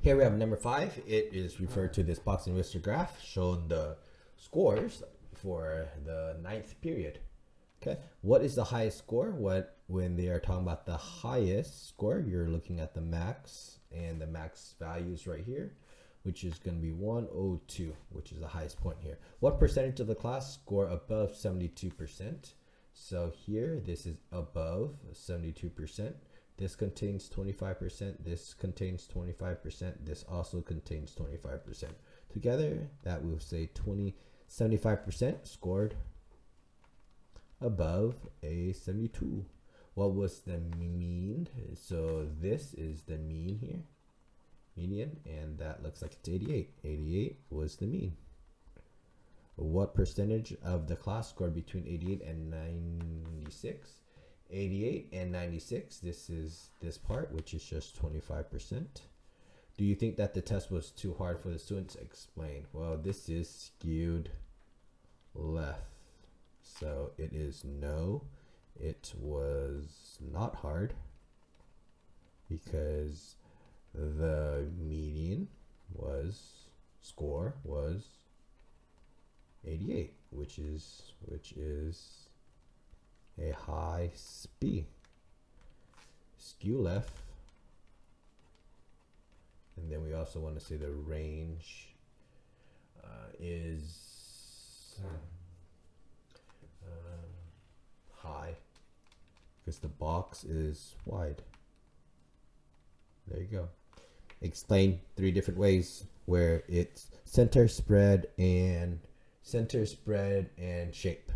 Here we have number 5. It is referred to this box and whisker graph showing the scores for the 9th period. Okay, what is the highest score? When they are talking about the highest score, you're looking at the max, and the max values right here, which is going to be 102, which is the highest point here. What percentage of the class score above 72%? So here, this is above 72%. This contains 25%. This contains 25%. This also contains 25%. Together, that will say 75% scored above a 72. What was the mean? So this is the mean here, median, and that looks like it's 88. 88 was the mean. What percentage of the class scored between 88 and 96? 88 and 96, this is this part, which is just 25%. Do you think that the test was too hard for the students? Explain. Well, this is skewed left. So it is no, it was not hard, because the median score was 88, which is a high SPI. Skew left. And then we also want to say the range is high, because the box is wide. There you go. Explain 3 different ways where it's center, spread, and shape.